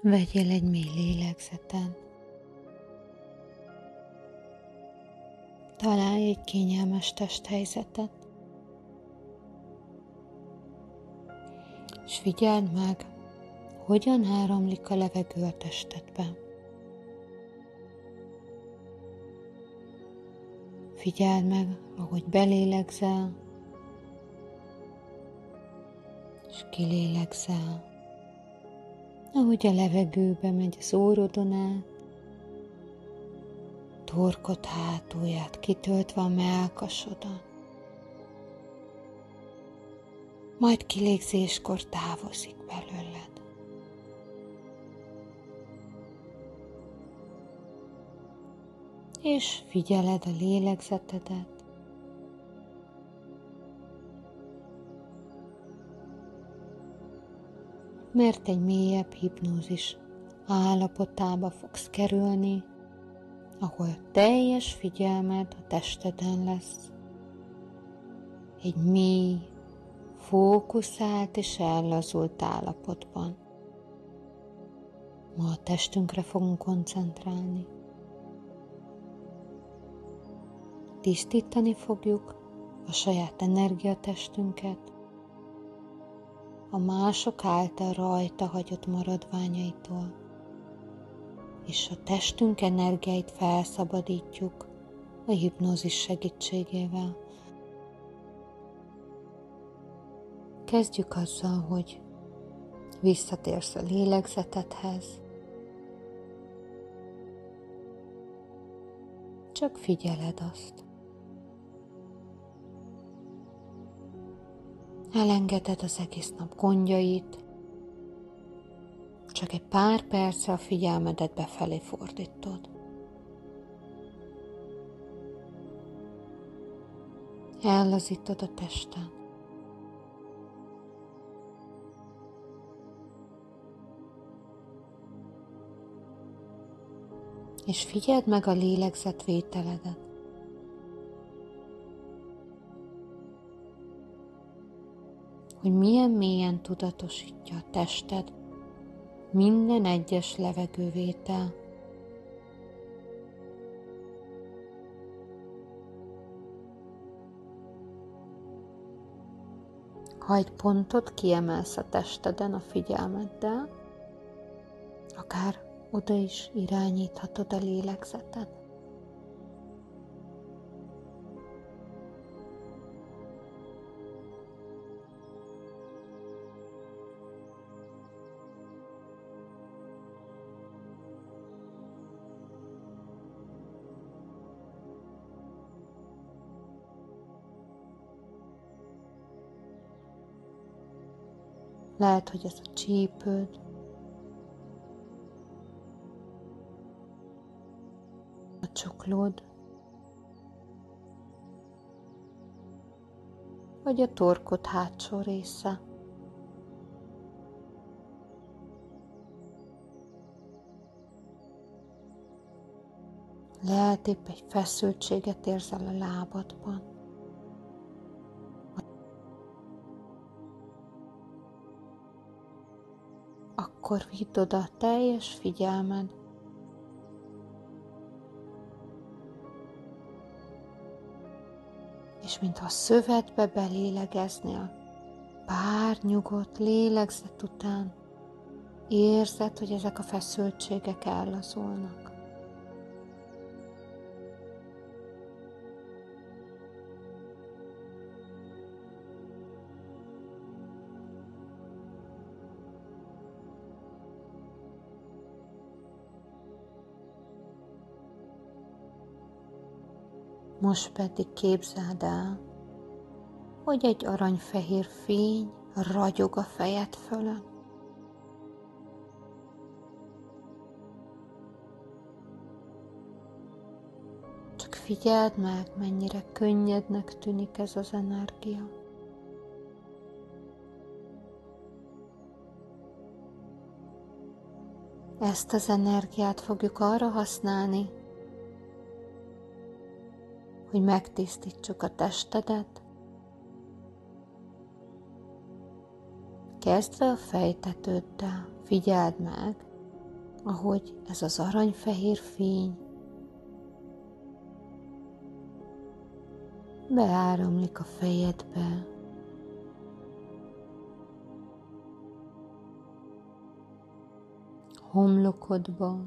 Vegyél egy mély lélegzetet. Találj egy kényelmes testhelyzetet, és figyeld meg, hogyan áramlik a levegő a testedbe. Figyeld meg, ahogy belélegzel, és kilélegzel, ahogy a levegőbe megy az orrodon át, torkod hátulját kitöltve a mellkasodon, majd kilégzéskor távozik belőled. És figyeled a lélegzetedet, mert egy mélyebb hipnózis állapotába fogsz kerülni, ahol teljes figyelmed a testeden lesz. Egy mély, fókuszált és ellazult állapotban. Ma a testünkre fogunk koncentrálni. Tisztítani fogjuk a saját energiatestünket, a mások által rajta hagyott maradványaitól, és a testünk energiáit felszabadítjuk a hipnózis segítségével. Kezdjük azzal, hogy visszatérsz a lélegzetedhez, csak figyeled azt. Elengeded az egész nap gondjait, csak egy pár percre a figyelmedet befelé fordítod. Ellazítod a tested. És figyeld meg a lélegzetvételedet. Hogy milyen mélyen tudatosítja a tested minden egyes levegővétel. Ha egy pontot kiemelsz a testeden a figyelmeddel, akár oda is irányíthatod a lélegzetet. Lehet, hogy ez a csípőd, a csuklód, vagy a torkod hátsó része. Lehet épp egy feszültséget érzel a lábadban. Akkor vidd oda a teljes figyelmed és mintha szövetbe belélegeznél, pár nyugodt lélegzet után érzed, hogy ezek a feszültségek ellazulnak. Most pedig képzeld el, hogy egy aranyfehér fény ragyog a fejed fölött. Csak figyeld meg, mennyire könnyednek tűnik ez az energia. Ezt az energiát fogjuk arra használni, hogy megtisztítsuk a testedet, kezdve a fejtetőddel. Figyeld meg, ahogy ez az aranyfehér fény beáramlik a fejedbe, homlokodba,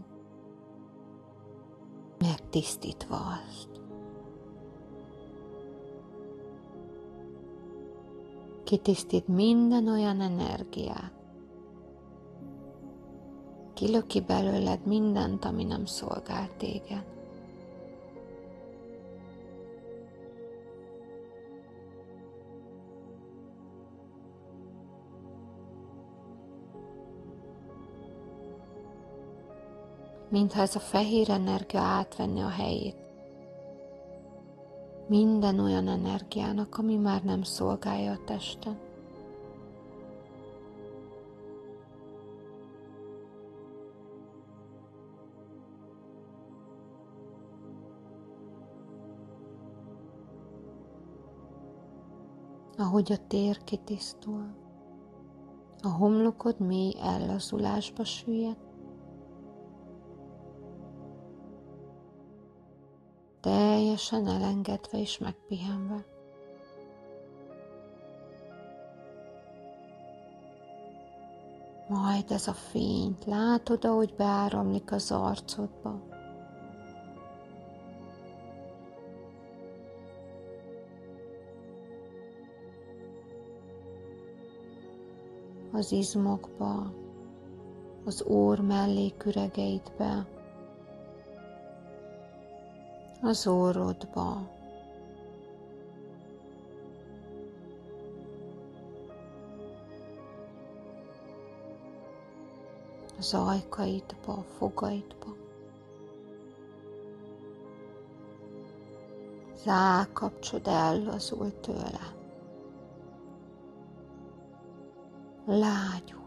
megtisztítva azt. Kitisztít minden olyan energiát, kilöki belőled mindent, ami nem szolgál téged. Mintha ez a fehér energia átvenni a helyét minden olyan energiának, ami már nem szolgálja a testet. Ahogy a tér kitisztul, a homlokod mély ellazulásba süllyed, teljesen elengedve és megpihenve. Majd ez a fényt látod, ahogy beáramlik az arcodba. Az izmokba, az orr melléküregeidbe, az orrodba, az ajkaidba, a fogaidba. Az állkapcsod ellazul tőle. Lágyul.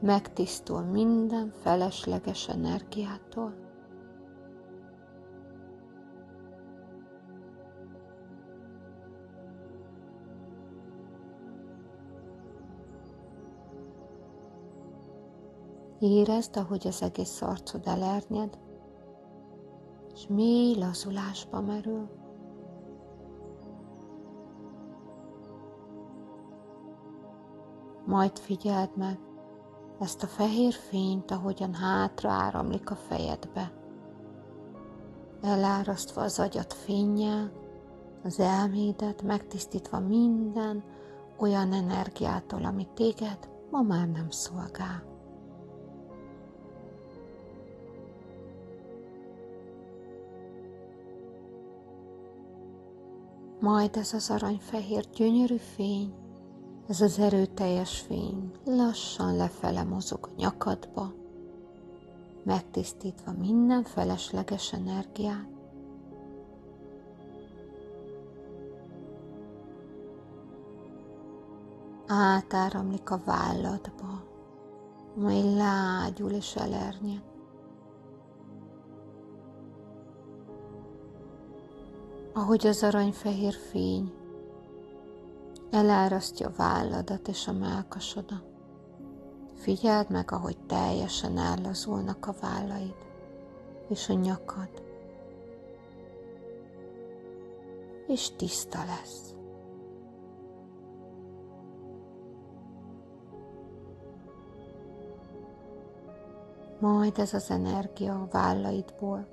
Megtisztul minden felesleges energiától. Érezd, ahogy az egész arcod elernyed, és mély lazulásba merül. Majd figyeld meg ezt a fehér fényt, ahogyan hátra áramlik a fejedbe, elárasztva az agyad fénnyel, az elmédet, megtisztítva minden olyan energiától, ami téged ma már nem szolgál. Majd ez az aranyfehér gyönyörű fény, ez az erőteljes fény lassan lefele mozog a nyakadba, megtisztítva minden felesleges energiát. Átáramlik a válladba, amely lágyul és elernyed. Ahogy az aranyfehér fény elárasztja a válladat és a mellkasodat, figyeld meg, ahogy teljesen ellazulnak a vállaid és a nyakad, és tiszta lesz. Majd ez az energia a vállaidból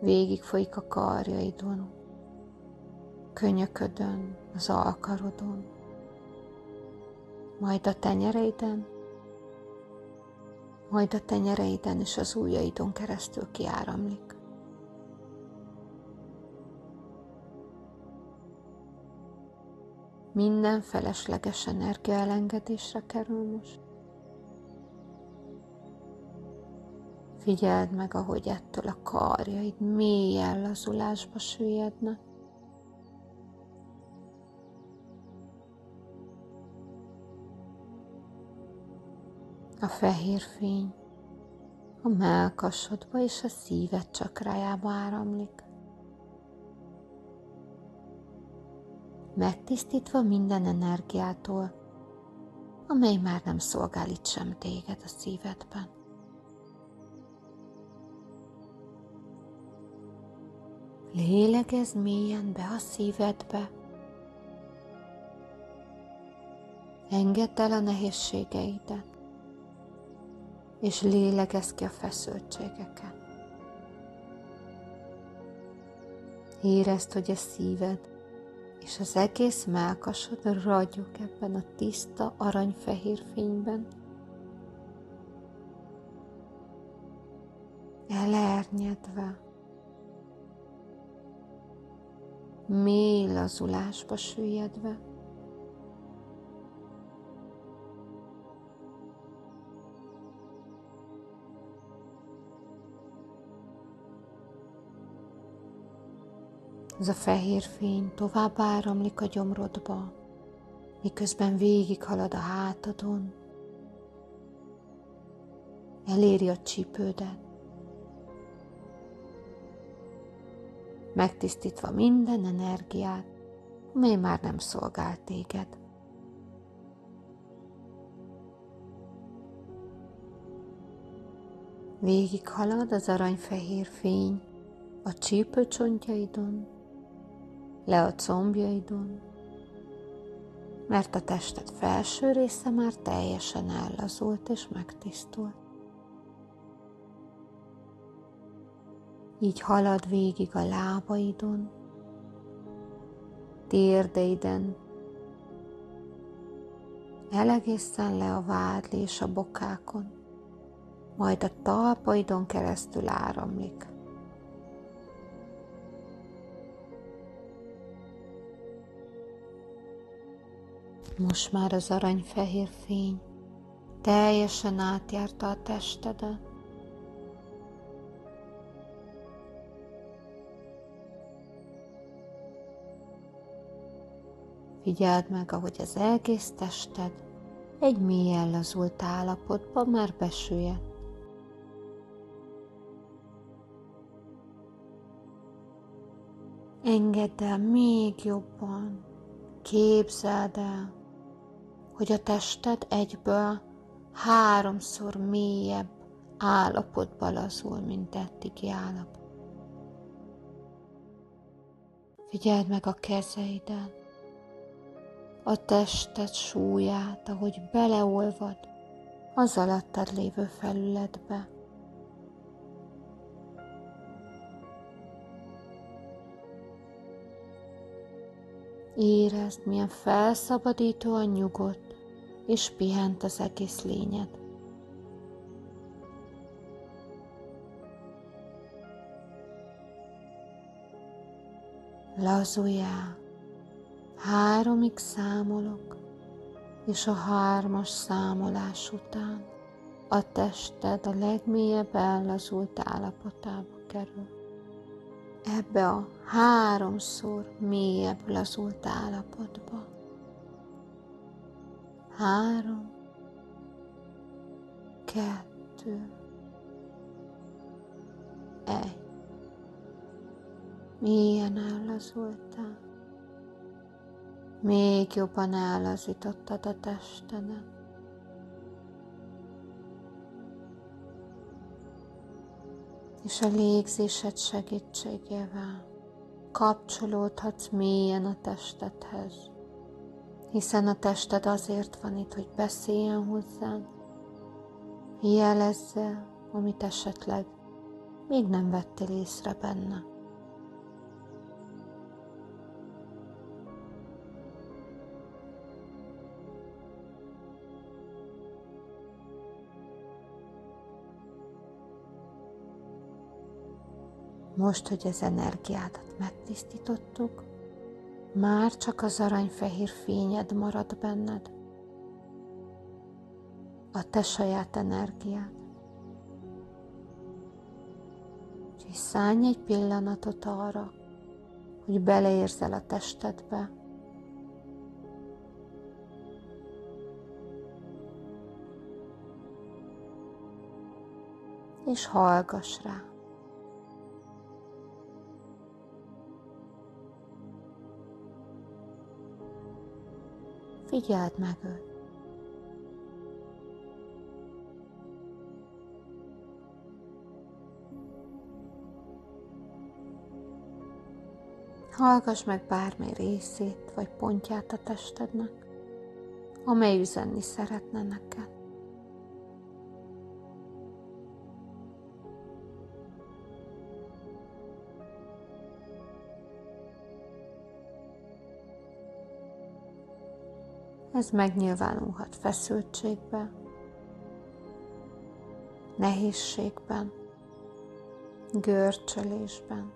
végig folyik a karjaidon, könyöködön, az alkarodon, majd a tenyereiden és az ujjaidon keresztül kiáramlik. Minden felesleges energia elengedésre kerül most. Figyeld meg, ahogy ettől a karjaid mély ellazulásba süllyednek. A fehér fény a mellkasodba és a szíved csakrájába áramlik, megtisztítva minden energiától, amely már nem szolgál itt sem téged a szívedben. Lélegezz mélyen be a szívedbe, engedd el a nehézségeidet, és lélegezz ki a feszültségeket. Érezd, hogy a szíved és az egész mellkasod ragyog ebben a tiszta aranyfehér fényben. Elernyedve, mély lazulásba süllyedve. Ez a fehér fény tovább áramlik a gyomrodba, miközben végighalad a hátadon, eléri a csípődet, megtisztítva minden energiát, amely már nem szolgál téged. Végighalad az aranyfehér fény a csípőcsontjaidon, le a combjaidon, mert a tested felső része már teljesen ellazult és megtisztult. Így halad végig a lábaidon, térdeiden, egészen le a vádli és a bokákon, majd a talpaidon keresztül áramlik. Most már az aranyfehér fény teljesen átjárta a testedet. Figyeld meg, ahogy az egész tested egy mély ellazult állapotba már besüllyedt. Engedd el még jobban, képzeld el, hogy a tested egyből 3-szor mélyebb állapotba lazul, mint eddigi állapot. Figyeld meg a kezeidet, a tested súlyát, ahogy beleolvad az alattad lévő felületbe. Érezd, milyen felszabadítóan nyugodt és pihent az egész lényed. Lazuljál, 3-ig számolok, és a 3-as számolás után a tested a legmélyebb ellazult állapotába kerül. Ebbe a 3-szor mélyebb lazult állapotba. 3, 2, 1. Mélyen ellazultál. Még jobban ellazítottad a testedet. És a légzésed segítségével kapcsolódhatsz mélyen a testedhez, hiszen a tested azért van itt, hogy beszéljen hozzád, jelezze, amit esetleg még nem vettél észre benne. Most, hogy az energiádat megtisztítottuk, már csak az aranyfehér fényed marad benned, a te saját energiád. Úgyhogy szállj egy pillanatot arra, hogy beleérzel a testedbe, és hallgass rá. Figyeld meg őt. Hallgass meg bármely részét vagy pontját a testednek, amely üzenni szeretne neked. Ez megnyilvánulhat feszültségben, nehézségben, görcsölésben,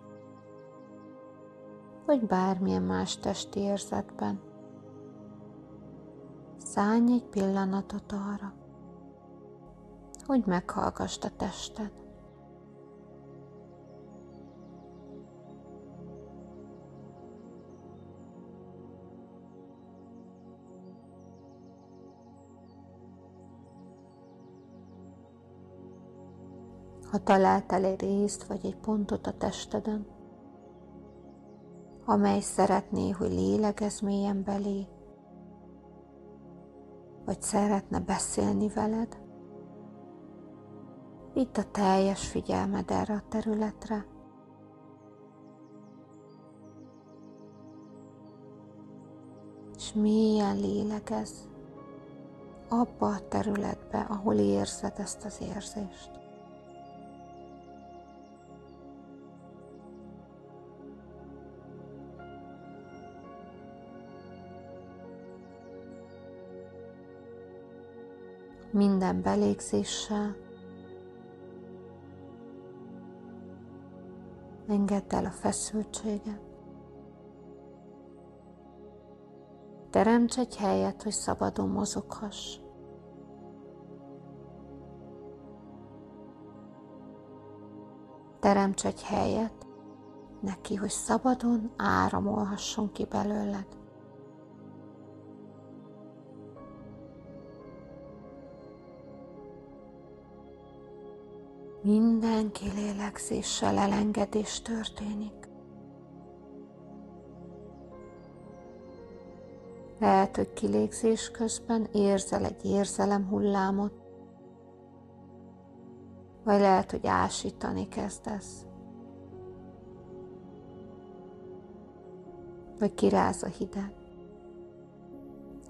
vagy bármilyen más testi érzetben. Szállj egy pillanatot arra, hogy meghallgassd a tested. Ha találtál egy részt vagy egy pontot a testeden, amely szeretné, hogy lélegezz mélyen belé, vagy szeretne beszélni veled, vidd a teljes figyelmed erre a területre, és mélyen lélegezz abba a területbe, ahol érzed ezt az érzést. Minden belégzéssel engedd el a feszültséget. Teremts egy helyet, hogy szabadon mozoghass. Teremts egy helyet neki, hogy szabadon áramolhasson ki belőled. Minden kilélegzéssel elengedés történik. Lehet, hogy kilégzés közben érzel egy érzelemhullámot, vagy lehet, hogy ásítani kezdesz, vagy kiráz a hideg.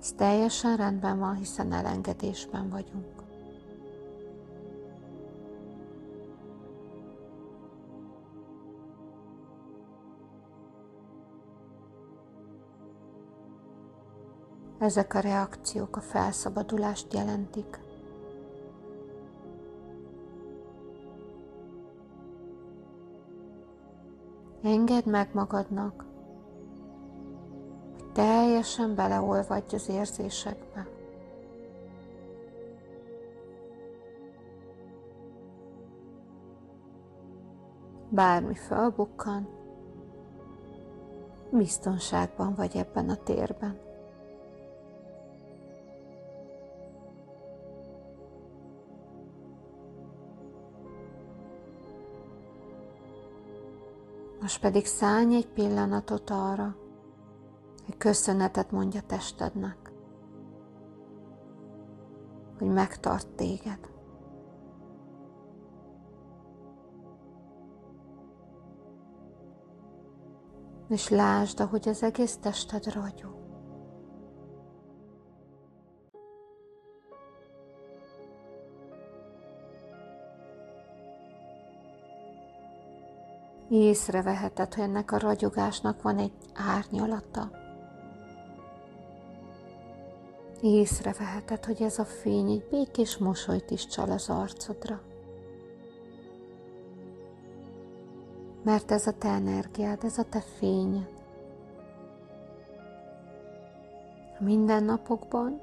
Ez teljesen rendben van, hiszen elengedésben vagyunk. Ezek a reakciók a felszabadulást jelentik. Engedd meg magadnak, hogy teljesen beleolvadj az érzésekbe. Bármi felbukkan, biztonságban vagy ebben a térben. Most pedig szállj egy pillanatot arra, hogy köszönetet mondj a testednek, hogy megtart téged. És lásd, ahogy az egész tested ragyog. Észreveheted, hogy ennek a ragyogásnak van egy árnyalata. Észreveheted, hogy ez a fény egy békés mosolyt is csal az arcodra. Mert ez a te energiád, ez a te fényed. A mindennapokban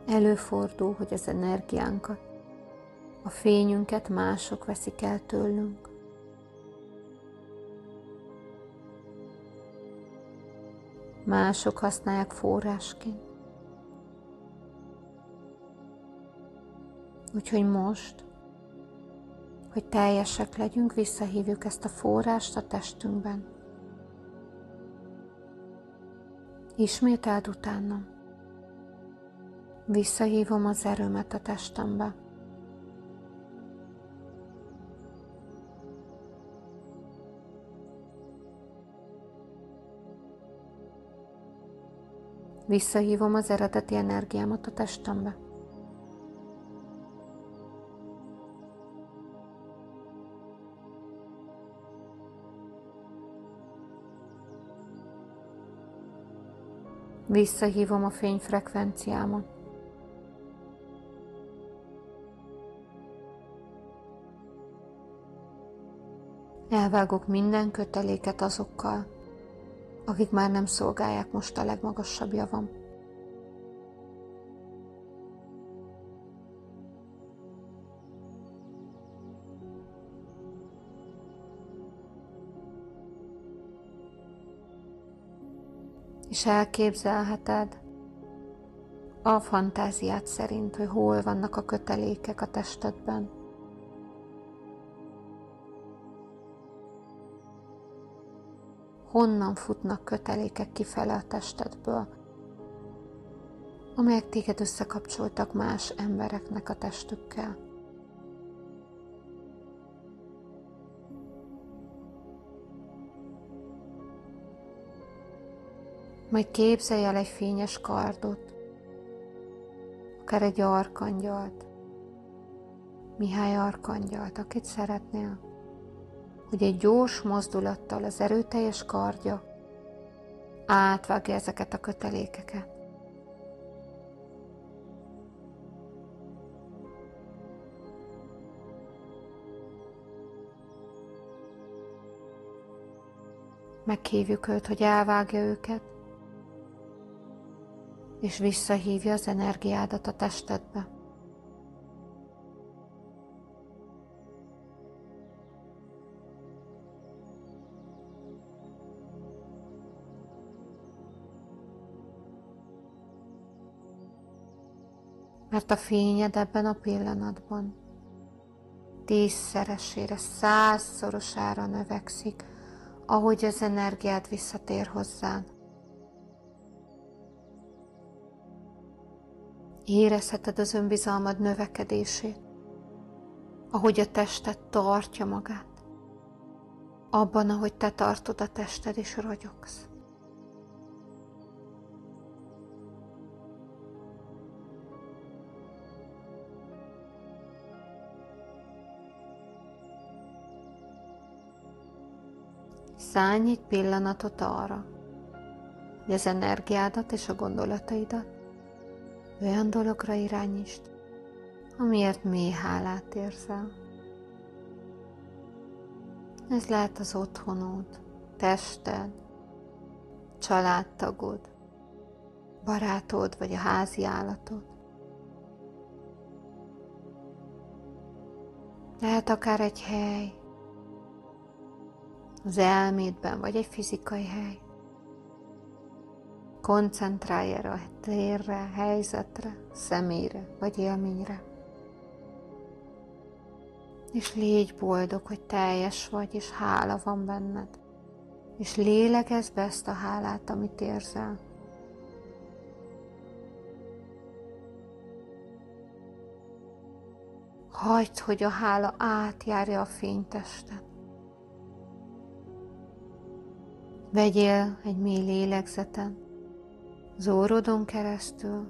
előfordul, hogy az energiánkat, a fényünket mások veszik el tőlünk. Mások használják forrásként. Úgyhogy most, hogy teljesek legyünk, visszahívjuk ezt a forrást a testünkben. Ismételd utánam. Visszahívom az erőmet a testembe. Visszahívom az eredeti energiámat a testembe. Visszahívom a fényfrekvenciámat. Elvágok minden köteléket azokkal, akik már nem szolgálják most a legmagasabb javam. És elképzelheted a fantáziád szerint, hogy hol vannak a kötelékek a testedben. Honnan futnak kötelékek kifele a testedből, amelyek téged összekapcsoltak más embereknek a testükkel. Majd képzelj el egy fényes kardot, akár egy arkangyalt, Mihály arkangyalt, akit szeretnél, hogy egy gyors mozdulattal az erőteljes kardja átvágja ezeket a kötelékeket. Meghívjuk őt, hogy elvágja őket, és visszahívja az energiádat a testedbe. Mert a fényed ebben a pillanatban 10-szeresére, 100-szorosára növekszik, ahogy az energiád visszatér hozzád. Érezheted az önbizalmad növekedését, ahogy a tested tartja magát, abban, ahogy te tartod a tested és ragyogsz. Szállj egy pillanatot arra, hogy az energiádat és a gondolataidat olyan dologra irányítsd, amiért mély hálát érzel. Ez lehet az otthonod, tested, családtagod, barátod vagy a házi állatod. Lehet akár egy hely, az elmédben, vagy egy fizikai hely. Koncentrálj erre a térre, helyzetre, személyre, vagy élményre. És légy boldog, hogy teljes vagy, és hála van benned. És lélegezd be ezt a hálát, amit érzel. Hagyd, hogy a hála átjárja a fénytestet. Vegyél egy mély lélegzetet, az orrodon keresztül,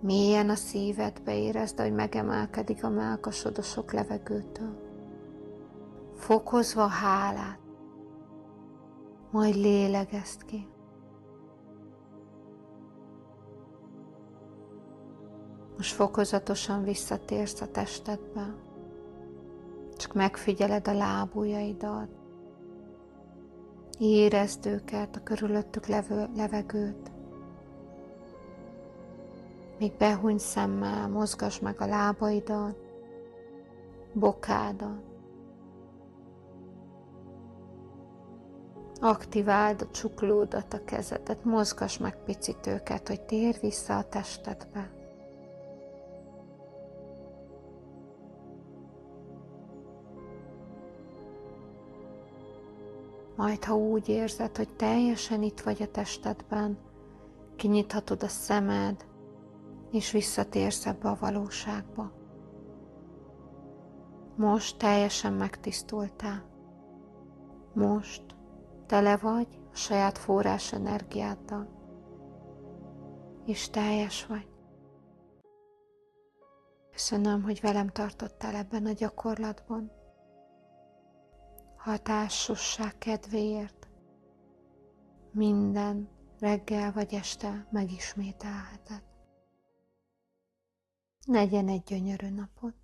mélyen a szívedbe érezd, hogy megemelkedik a mellkasod a sok levegőtől. Fokozva a hálát, majd lélegezd ki. Most fokozatosan visszatérsz a testedbe, csak megfigyeled a lábujjaidat, érezd őket, a körülöttük levő levegőt. Még behúny szemmel, mozgass meg a lábaidat, bokádat. Aktiváld a csuklódat, a kezedet, mozgass meg picit őket, hogy térj vissza a testedbe. Majd, ha úgy érzed, hogy teljesen itt vagy a testedben, kinyithatod a szemed, és visszatérsz ebbe a valóságba. Most teljesen megtisztultál. Most tele vagy a saját forrás energiáddal. és teljes vagy. Köszönöm, hogy velem tartottál ebben a gyakorlatban. Hatásosság kedvéért minden reggel vagy este megismételheted. Legyen egy gyönyörű napod!